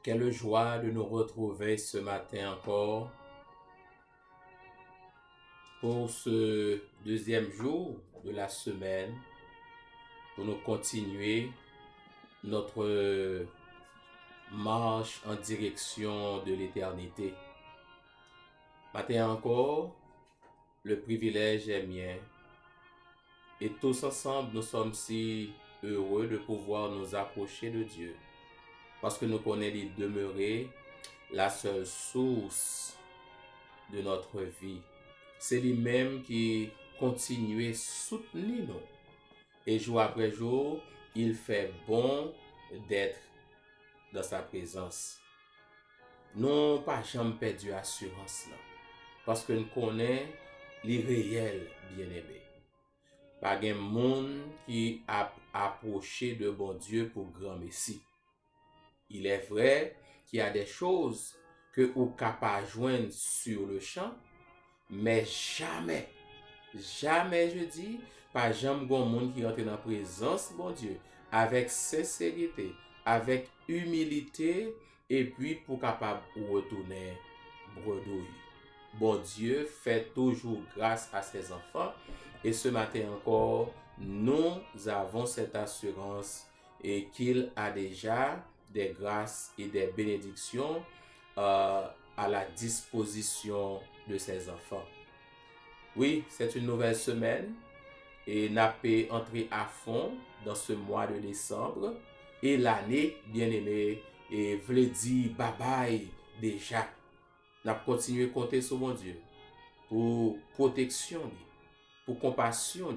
Quelle joie de nous retrouver ce matin encore pour ce deuxième jour de la semaine, pour nous continuer notre marche en direction de l'éternité. Matin encore, le privilège est mien et tous ensemble nous sommes si heureux de pouvoir nous approcher de Dieu parce que nous connaissons y demeurer la seule source de notre vie. C'est lui-même qui continue à soutenir nous. Et jour après jour, il fait bon d'être dans sa présence. Nous pas jamais perdu assurance là. Parce que nous connaissons les réels bien-aimés. Pas de monde qui a approché de bon Dieu pour grand messie. Il est vrai qu'il y a des choses que vous êtes capable de joindre sur le champ, mais jamais, je dis, pas jamais bon monde qui entre dans la présence de bon Dieu avec sincérité, avec humilité, et puis pour capable retourner bredouille. Bon Dieu fait toujours grâce à ses enfants, et ce matin encore, nous avons cette assurance et qu'il a déjà des grâces et des bénédictions à la disposition de ses enfants. Oui, c'est une nouvelle semaine et nous avons entré à fond dans ce mois de décembre et l'année, bien aimé, et voulait dire bye bye déjà. Nous avons continué à compter sur mon Dieu pour protection, pour compassion,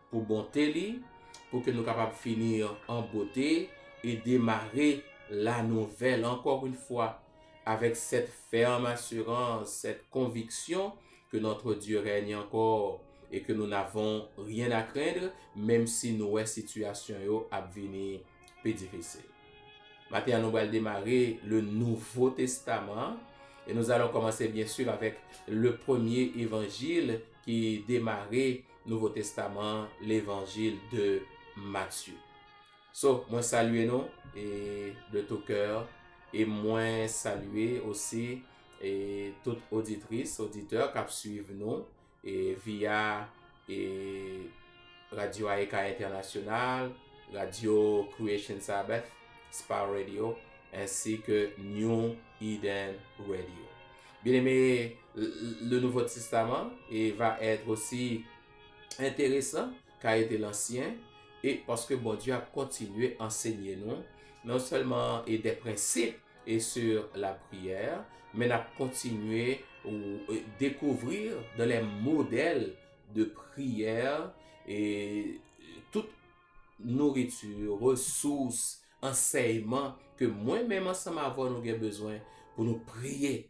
pour bonté, pour que nous capables de finir en beauté et démarrer la nouvelle encore une fois avec cette ferme assurance, cette conviction que notre Dieu règne encore et que nous n'avons rien à craindre même si nos situations a venir plus difficile. Maintenant, nous allons démarrer le Nouveau Testament et nous allons commencer bien sûr avec le premier évangile qui démarrait Nouveau Testament, l'évangile de Matthieu. So, moi saluer nous et de tout cœur et moi saluer aussi et toute auditrice, auditeur qui suivent nous et via et Radio AEK International, Radio Creation Sabbath, Spar Radio, ainsi que New Eden Radio. Bien aimé, le Nouveau Testament et va être aussi intéressant qu'a été l'Ancien et parce que bon Dieu a continué à enseigner nous non seulement et des principes et sur la prière, mais a continué à découvrir dans les modèles de prière et toute nourriture, ressources, enseignements que moi-même ensemble avant nous avons besoin pour nous prier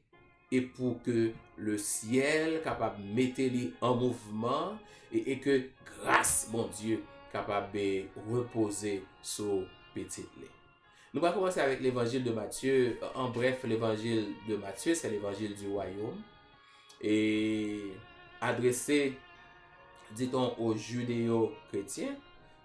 et pour que le ciel capable de mettre en mouvement et que grâce mon Dieu capable de reposer sur petit lait. Nous allons commencer avec l'évangile de Matthieu. En bref, l'évangile de Matthieu, c'est l'évangile du royaume et adressé, dit-on, aux judéo-chrétiens.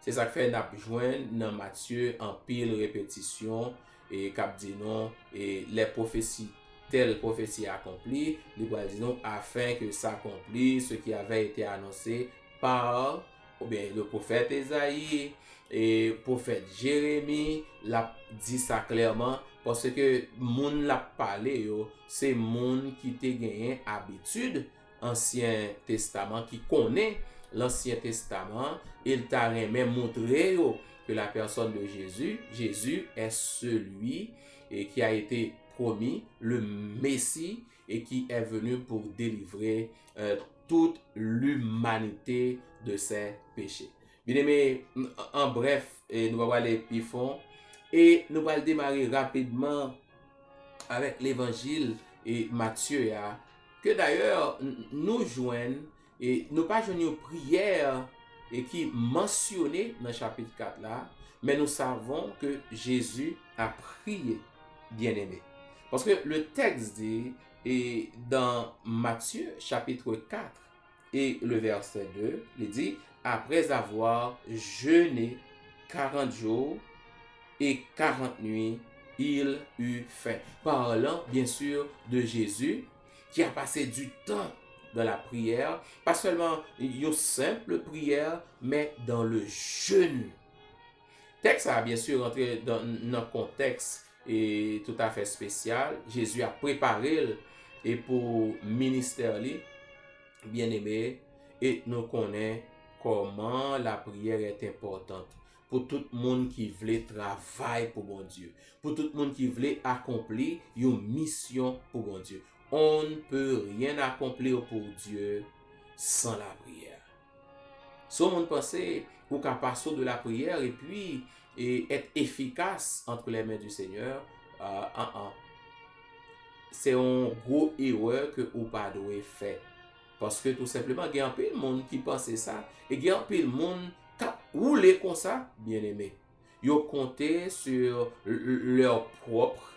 C'est ça que fait n'a joindre dans Matthieu en pile répétition et cap dit non et les prophéties telle prophétie accomplie, il va dire non afin que s'accomplisse ce qui avait été annoncé par ou bien le prophète Esaïe et prophète Jérémie l'a dit ça clairement parce que moun l'a parlé yo, c'est moun qui te gagné habitude Ancien Testament qui connaît l'Ancien Testament, il t'a même montré que la personne de Jésus est celui et qui a été promis, le Messie, et qui est venu pour délivrer toute l'humanité de ses péchés. Bien aimé, en bref, nous allons aller plus fond et nous allons démarrer rapidement avec l'évangile et Matthieu, que d'ailleurs nous joignent et nous pas joignent une prière et qui mentionnée dans le chapitre 4 là, mais nous savons que Jésus a prié, bien aimé. Parce que le texte dit, et dans Matthieu chapitre 4 et le verset 2, il dit, après avoir jeûné 40 jours et 40 nuits, il eut faim. Parlant bien sûr de Jésus qui a passé du temps dans la prière, pas seulement une simple prière, mais dans le jeûne. Texte a bien sûr rentré dans un contexte et tout à fait spécial. Jésus a préparé et pour ministère bien aimé, et nous connaissons comment la prière est importante pour tout le monde qui voulait travailler pour bon Dieu, pour tout le monde qui voulait accomplir une mission pour bon Dieu. On ne peut rien accomplir pour Dieu sans la prière. Si on pensait ou qu'à passer de la prière et puis être efficace entre les mains du Seigneur, c'est un gros erreur que ou pas doit faire. Parce que tout simplement, il y a un peu de monde qui pense ça. Et il y a un peu de monde qui roule comme ça, bien aimé. Ils comptent sur leur propre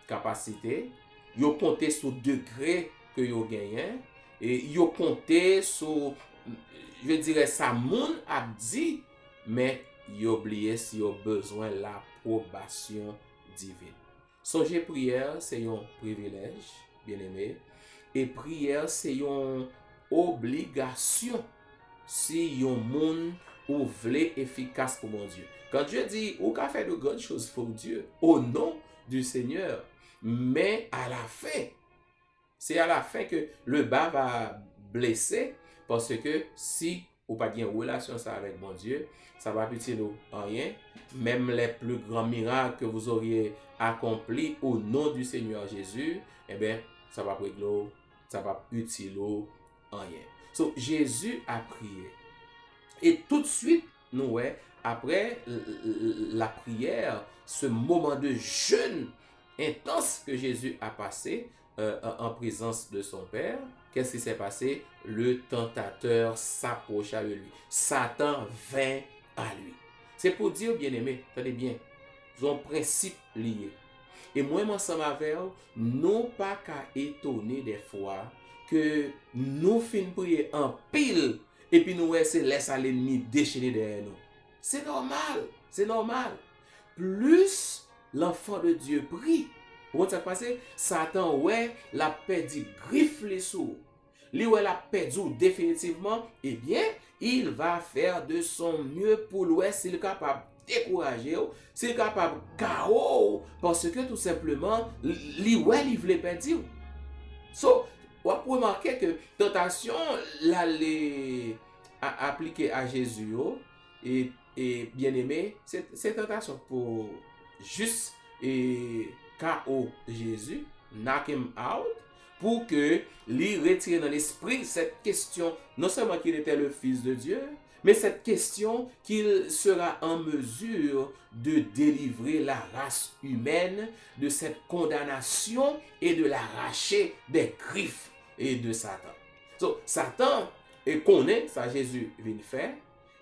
capacité. Ils comptent sur le degré que ils gagnent. Et ils comptent sur, je dirais, ça monde a dit, mais ils oublient si ils ont besoin de l'approbation divine. Songez prière, c'est un privilège, bien aimé. Et prière, c'est une obligation si yon monde ou vle efficace pour mon Dieu. Quand Dieu dit, ou qu'a fait de grandes choses pour Dieu, au nom du Seigneur, mais à la fin, c'est à la fin que le bas va blesser, parce que si ou pas bien relation ça avec mon Dieu, ça va utile rien. Même les plus grands miracles que vous auriez accomplis au nom du Seigneur Jésus, eh bien, ça va régler, ça va utile rien. So, Jésus a prié. Et tout de suite, nous, après la prière, ce moment de jeûne intense que Jésus a passé en présence de son Père, qu'est-ce qui s'est passé? Le tentateur s'approcha de lui. Satan vint à lui. C'est pour dire, bien-aimé, tenez bien, son principe lié. Et moi, ensemble avec vous, non pas qu'à étonner des fois que nous finissons prier en pile et puis nous laissons l'ennemi déchaîner derrière nous. C'est normal, c'est normal. Plus l'enfant de Dieu prie, vous ça passe, Satan la perdu griffe les sourds. Lui la perdu définitivement, eh bien, il va faire de son mieux pour s'il est capable décourager, s'il est capable chaos parce que tout simplement il voulait perdre. So, on peut remarquer que tentation l'aller appliquer à Jésus et bien aimé, c'est tentation pour juste KO Jésus, knock him out, pour que lui retire dans l'esprit cette question, non seulement qu'il était le Fils de Dieu, mais cette question qu'il sera en mesure de délivrer la race humaine de cette condamnation et de l'arracher des griffes et de Satan. So, Satan connaît ça Jésus vient faire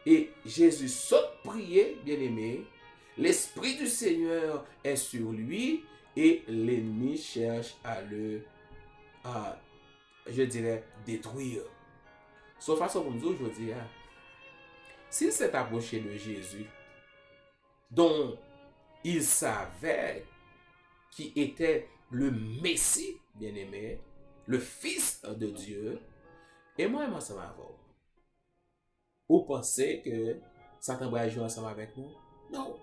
et Jésus saute prier, bien aimé. L'Esprit du Seigneur est sur lui et l'ennemi cherche à le, je dirais, détruire. Sauf façon comme nous aujourd'hui, s'il s'est approché de Jésus, dont il savait qu'il était le Messie, bien aimé, le Fils de Dieu, et moi, ça va avoir. Vous pensez que Satan va jouer ensemble avec nous? Non.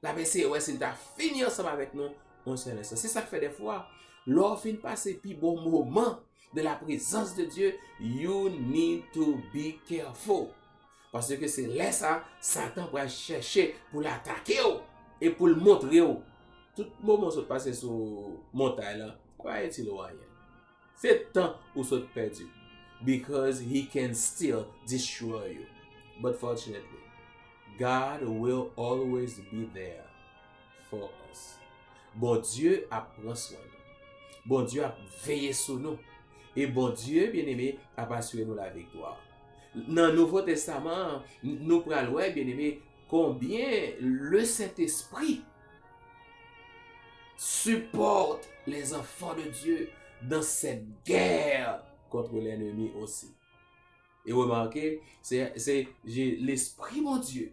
La Messie, s'il t'a fini ensemble avec nous, on se laisse. C'est ça que fait des fois. Lors fin passer puis bon moment de la présence de Dieu, you need to be careful. Parce que c'est là ça, Satan va chercher pour l'attaquer et pour le montrer. Tout le moment où se passe sur montagne là, ça va être rien. C'est temps où se perdu. Because he can still destroy you. But fortunately, God will always be there for us. Bon Dieu a pris soin de nous. Bon Dieu a veillé sur nous. Et bon Dieu, bien aimé, a assuré nous la victoire. Dans le Nouveau Testament, nous prenons, bien aimé, combien le Saint-Esprit supporte les enfants de Dieu dans cette guerre contre l'ennemi aussi. Et remarquez, c'est l'Esprit, mon Dieu,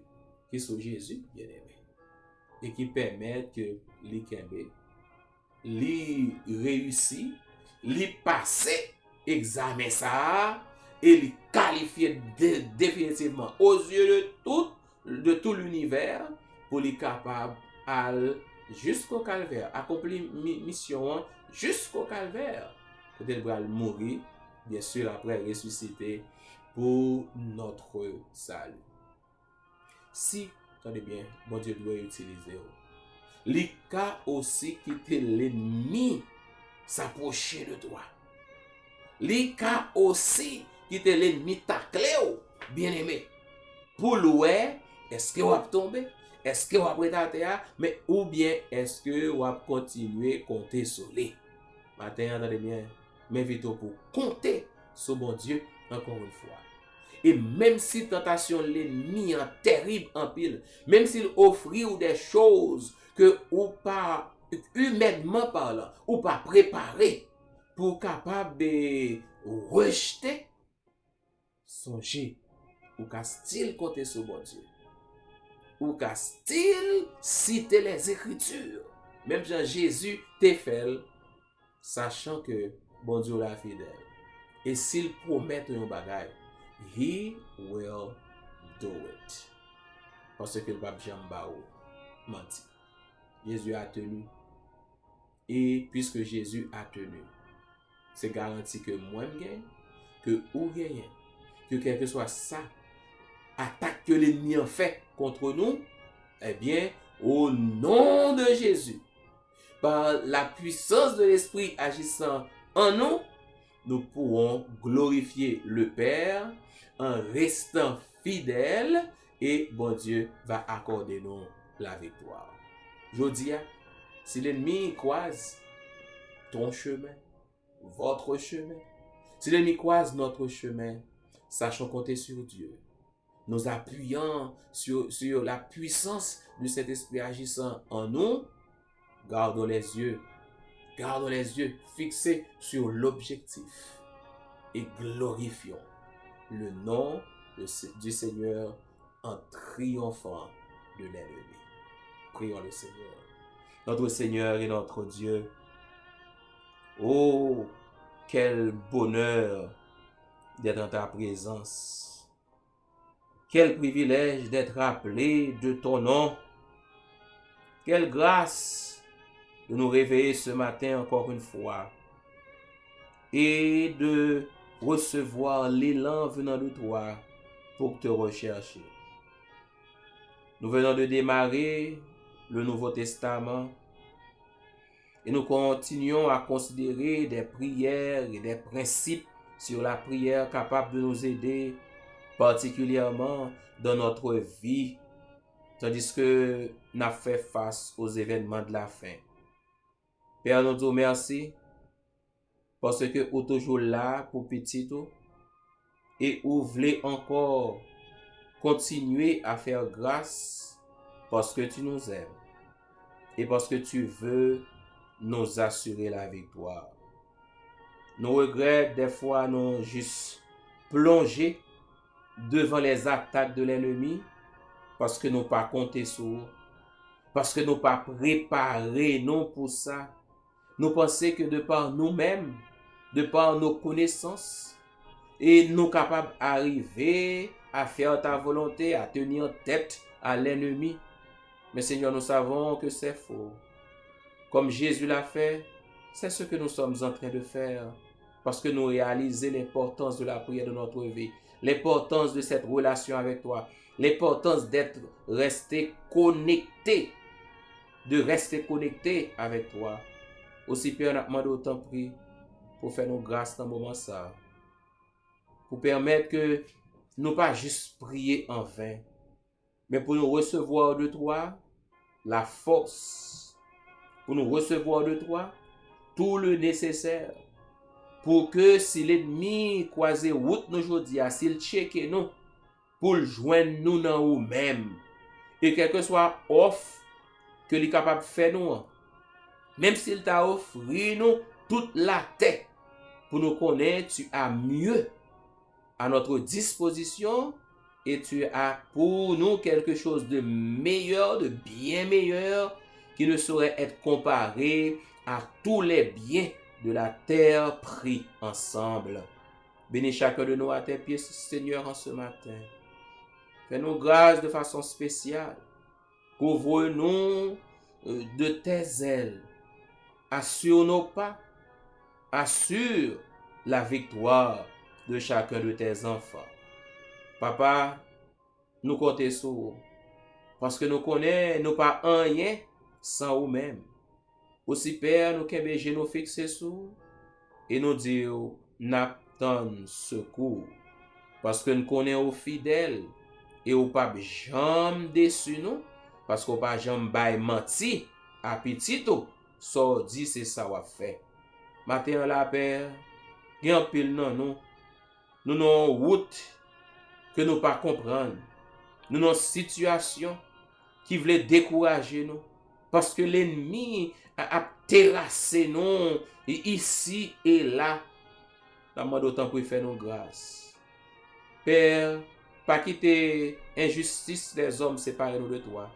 qui est sur Jésus, bien aimé. et qui permettent que li kembe, li réussi, li passe examen ça et li qualifié définitivement aux yeux de tout l'univers pour li capable al jusqu'au calvaire, accomplir mission jusqu'au calvaire. Peut-être va mourir, bien sûr, après ressusciter pour notre salut. Si, attendez bien, bon Dieu doit utiliser. Li ka aussi quitter l'ennemi s'approcher de toi. Li ka aussi quitter l'ennemi tacler, bien aimé. Pour louer, est-ce que vous avez tombé? Est-ce que vous avez été mais ou bien est-ce que vous avez continué à compter sur lui? Matin, attendez bien, m'invite pour compter sur mon Dieu encore une fois. Et même si tentation l'ennemi en terrible en pile, même s'il offre des choses que ou pas humainement parlant, ou pas préparé pour capable de rejeter, songez, ou qu'à style compter sur mon Dieu. Ou qu'à style citer les Écritures. Même Jean Jésus te fait, sachant que bon Dieu l'a fidèle. Et s'il promet un bagage, he will do it. Parce que le pape Jean-Bao menti. Jésus a tenu. Et puisque Jésus a tenu, c'est garanti que moi je gagne, que ou gagne, que quel que soit ça, attaque que l'ennemi a fait contre nous, eh bien, au nom de Jésus, par la puissance de l'Esprit agissant en nous, nous pourrons glorifier le Père en restant fidèles et bon Dieu va accorder nous la victoire. Je dis, si l'ennemi croise ton chemin, votre chemin, si l'ennemi croise notre chemin, sachons compter sur Dieu. Nous appuyant sur la puissance de cet esprit agissant en nous, gardons les yeux fixés sur l'objectif et glorifions le nom du Seigneur en triomphant de l'ennemi. Prions le Seigneur. Notre Seigneur et notre Dieu, oh, quel bonheur d'être en ta présence. Quel privilège d'être appelé de ton nom. Quelle grâce de nous réveiller ce matin encore une fois et de recevoir l'élan venant de toi pour te rechercher. Nous venons de démarrer le Nouveau Testament et nous continuons à considérer des prières et des principes sur la prière capables de nous aider particulièrement dans notre vie, tandis que nous avons fait face aux événements de la fin. Père, nous te remercions parce que vous êtes toujours là pour petit et vous voulez encore continuer à faire grâce parce que tu nous aimes et parce que tu veux nous assurer la victoire. Nous regrettons des fois nous juste plonger devant les attaques de l'ennemi parce que nous pas compté sur, parce que nous pas préparé non pour ça. Nous pensons que de par nous-mêmes, de par nos connaissances, et nous capables d'arriver à faire ta volonté, à tenir tête à l'ennemi. Mais Seigneur, nous savons que c'est faux. Comme Jésus l'a fait, c'est ce que nous sommes en train de faire. Parce que nous réalisons l'importance de la prière de notre vie, l'importance de cette relation avec toi, l'importance d'être resté connecté, de rester connecté avec toi. Aussi, Père, nous demandons autant prix pour faire nos grâces dans ce moment ça. Pour permettre que nous pas juste prier en vain, mais pour nous recevoir de toi la force, pour nous recevoir de toi tout le nécessaire, pour que si l'ennemi croise route nous aujourd'hui, s'il check nous, pour le joindre nous dans nous-mêmes, et quel que soit offre que il est capable de faire nous, même s'il t'a offert nous toute la tête, pour nous connaître, tu as mieux à notre disposition et tu as pour nous quelque chose de meilleur, de bien meilleur, qui ne saurait être comparé à tous les biens de la terre pris ensemble. Bénis chacun de nous à tes pieds, Seigneur, en ce matin. Fais-nous grâce de façon spéciale. Couvre-nous de tes ailes. Assure nos pas. Assure la victoire de chacun de tes enfants. Papa, nous comptons sur vous. Parce que nous connaissons, nous pas rien sans vous-même. Aussi, Père, nous qu'aimer nous fixer sur vous et nous dire, n'attend secours. Parce que nous connaissons fidèles et ou pas jamais déçu nous. Parce qu'on pas jamais bail menti à petit tout. So dit c'est ça ou fait. Matin la Père, gen pile nan nous. Nous non route que nous pas comprendre. Nous non situation qui voulait décourager nous. Parce que l'ennemi a terrassé nous ici et là. La mode autant pour faire nos grâces. Père, pas quitter injustice des hommes séparer nous de toi.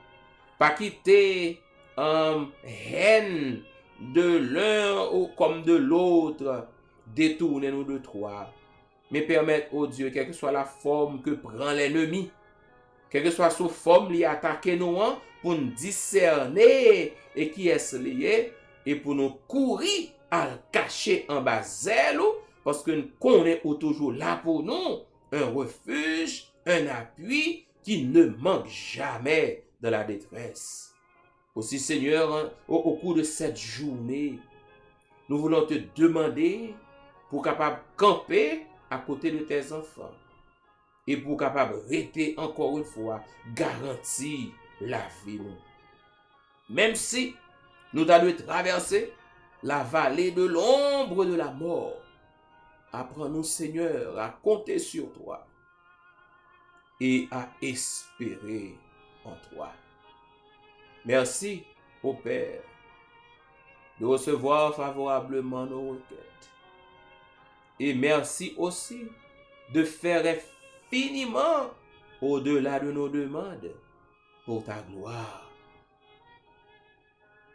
Pas quitter haine de l'un ou comme de l'autre détourner nous de toi. Mais permettre, oh Dieu, quelle que soit la forme que prend l'ennemi, quelle que soit sa forme liée attaquer nous, pour nous discerner et qui est lié, et pour nous courir à le cacher en bas zèle, parce que nous connaissons toujours là pour nous, un refuge, un appui qui ne manque jamais de la détresse. Aussi, Seigneur, au cours de cette journée, nous voulons te demander pour capable camper à côté de tes enfants et pour capable rester encore une fois garantir la vie. Même si nous allons traverser la vallée de l'ombre de la mort, apprends-nous, Seigneur, à compter sur toi et à espérer en toi. Merci, ô Père, de recevoir favorablement nos requêtes. Et merci aussi de faire infiniment au-delà de nos demandes pour ta gloire.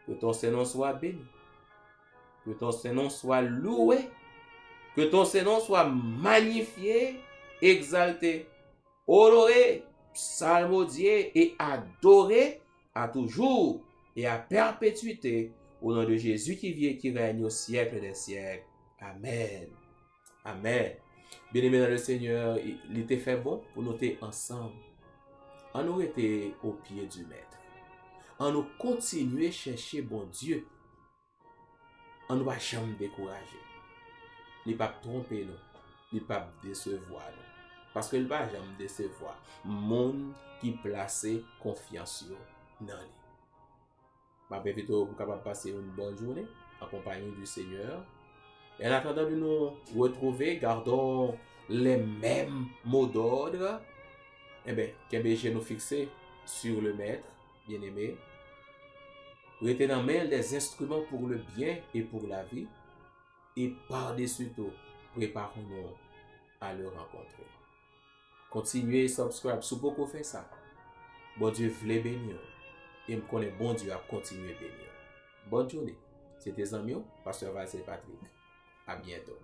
Que ton Saint-Nom soit béni. Que ton Saint-Nom soit loué. Que ton Saint-Nom soit magnifié, exalté, honoré, psalmodié et adoré à toujours et à perpétuité, au nom de Jésus qui vit et qui règne au siècle des siècles. Amen. Amen. Bien-aimé dans le Seigneur, il était fait bon pour nous être ensemble. On nous était au pied du Maître. On nous continuer à chercher bon Dieu. On ne va jamais décourager. Il ne va pas tromper nous. Il ne va pas décevoir nous. Parce qu'il ne va jamais décevoir. Monde qui place confiance dans lui. Je vais plutôt pour capable passer une bonne journée en compagnie du Seigneur. Et en attendant de nous retrouver, gardons les mêmes mots d'ordre. Eh bien, qu'embêcher nous fixer sur le Maître, bien-aimé. Restez dans main les instruments pour le bien et pour la vie. Et par-dessus tout, préparons-nous à le rencontrer. Continuez, subscribe, si vous faites ça. Bon Dieu voulait bénir. Et me connaît bon Dieu à continuer à bénir. Bonne journée. C'était Zamio, Pasteur Valsé Patrick. À bientôt.